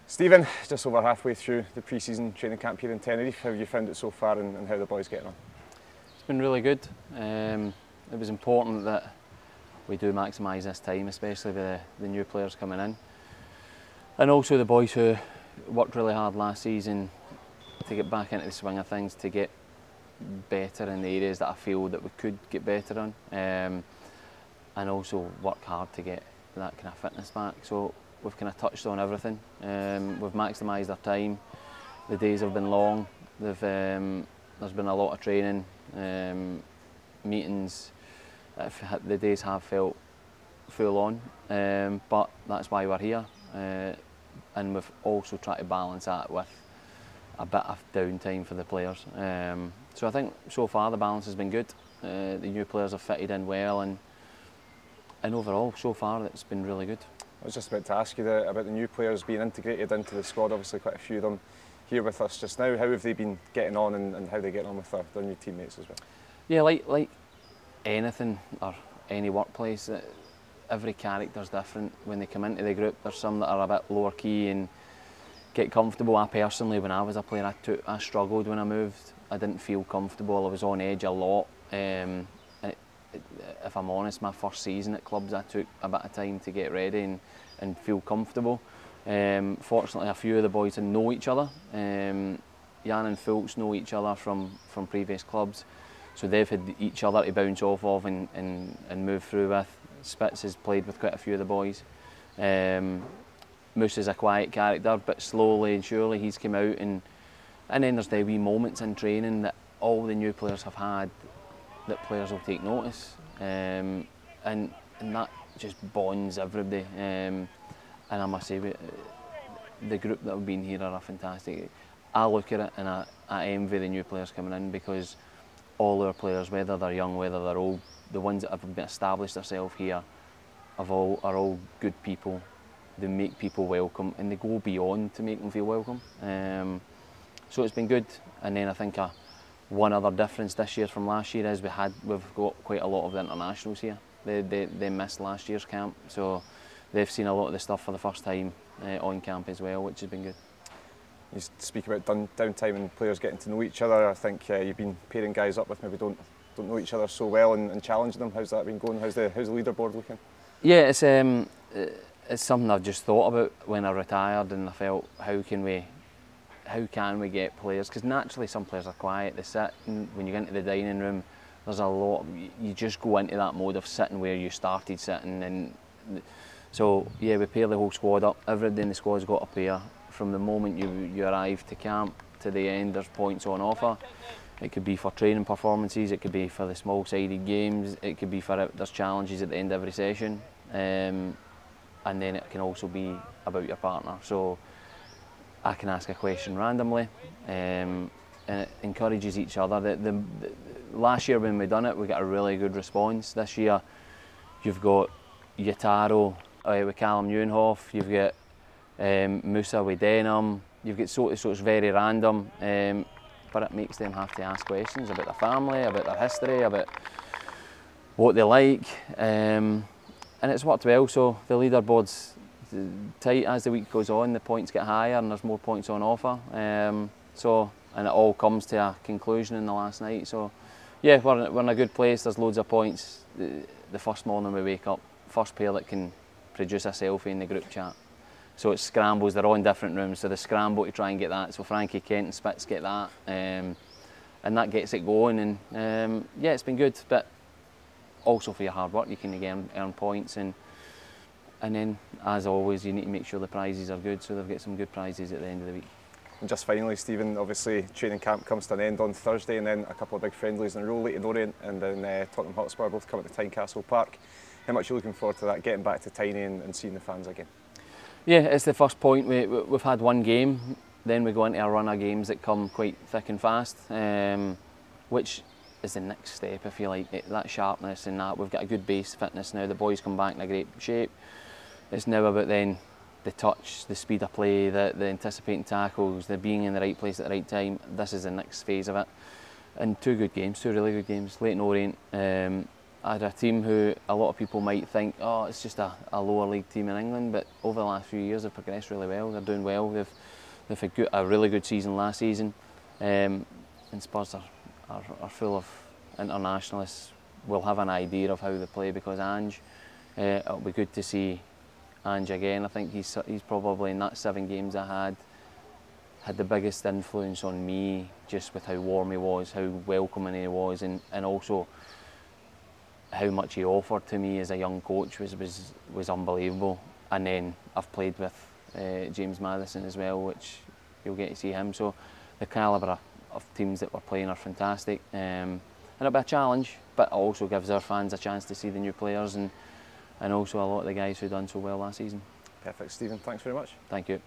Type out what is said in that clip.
Stephen, just over halfway through the pre-season training camp here in Tenerife, how have you found it so far and how are the boys getting on? It's been really good. It was important that we do maximise this time, especially with the new players coming in. And also the boys who worked really hard last season to get back into the swing of things, to get better in the areas that I feel that we could get better on. And also work hard to get that kind of fitness back. So we've kind of touched on everything. We've maximised our time. The days have been long. There's been a lot of training, meetings. The days have felt full on, but that's why we're here. And we've also tried to balance that with a bit of downtime for the players. So I think so far the balance has been good. The new players have fitted in well, and overall so far it's been really good. I was just about to ask you about the new players being integrated into the squad. Obviously quite a few of them here with us just now. How have they been getting on, and how are they getting on with their new teammates as well? Yeah, like anything or any workplace, every character's different. When they come into the group, there's some that are a bit lower key and get comfortable. I personally, when I was a player, I struggled when I moved. I didn't feel comfortable. I was on edge a lot. If I'm honest, my first season at clubs, I took a bit of time to get ready and feel comfortable. Fortunately, a few of the boys know each other. Jan and Fultz know each other from previous clubs, so they've had each other to bounce off of and move through with. Spitz has played with quite a few of the boys. Moose is a quiet character, but slowly and surely he's come out, and then there's the wee moments in training that all the new players have had that players will take notice, and that just bonds everybody. And I must say, the group that have been here are fantastic. I look at it and I envy the new players coming in, because all our players, whether they're young, whether they're old, the ones that have established themselves here are all good people. They make people welcome, and they go beyond to make them feel welcome. So it's been good. And then I think one other difference this year from last year is we've got quite a lot of the internationals here. They missed last year's camp, so they've seen a lot of the stuff for the first time on camp as well, which has been good. You speak about downtime and players getting to know each other. I think you've been pairing guys up with maybe don't know each other so well and challenging them. How's that been going? How's the leaderboard looking? Yeah, it's something I've just thought about when I retired, and I felt, how can we get players? Because naturally some players are quiet, they sit, and when you get into the dining room, there's a lot, you just go into that mode of sitting where you started sitting. And so yeah, we pair the whole squad up. Everybody in the squad's got a pair. From the moment you arrive to camp to the end, there's points on offer. It could be for training performances, it could be for the small-sided games, it could be for, there's challenges at the end of every session, and then it can also be about your partner. So I can ask a question randomly, and it encourages each other. Last year when we done it, we got a really good response. This year you've got Yataro with Callum Ewenhoff, you've got Musa with Denham, you've got so it's very random, but it makes them have to ask questions about their family, about their history, about what they like, and it's worked well. So the leaderboard's tight as the week goes on. The points get higher and there's more points on offer, and it all comes to a conclusion in the last night. So yeah, we're in a good place. There's loads of points. The first morning we wake up, first pair that can produce a selfie in the group chat. So it scrambles, they're all in different rooms, so they scramble to try and get that. So Frankie, Kent and Spitz get that, and that gets it going. And yeah, it's been good, but also for your hard work you can again earn points, and then as always you need to make sure the prizes are good, so they've got some good prizes at the end of the week. And just finally, Stephen, obviously training camp comes to an end on Thursday, and then a couple of big friendlies in a row, Leyton Orient and then Tottenham Hotspur both come at the Tynecastle Park. How much are you looking forward to that, getting back to Tyney and seeing the fans again? Yeah, it's the first point. We've had one game, then we go into a run of games that come quite thick and fast, which is the next step, if you like, that sharpness and that. We've got a good base fitness now, the boys come back in a great shape. It's now about then the touch, the speed of play, the anticipating tackles, the being in the right place at the right time. This is the next phase of it. And two really good games. Leyton Orient, I had a team who a lot of people might think, oh, it's just a lower league team in England, but over the last few years they've progressed really well. They're doing well. They've had a really good season last season, and Spurs are full of internationalists. Will have an idea of how they play because Ange. It'll be good to see Ange again. I think he's probably in that 7 games I had the biggest influence on me, just with how warm he was, how welcoming he was, and also how much he offered to me as a young coach was unbelievable. And then I've played with James Maddison as well, which you'll get to see him. So the calibre of teams that we're playing are fantastic, and it'll be a challenge, but it also gives our fans a chance to see the new players and also a lot of the guys who done so well last season. Perfect, Stephen. Thanks very much. Thank you.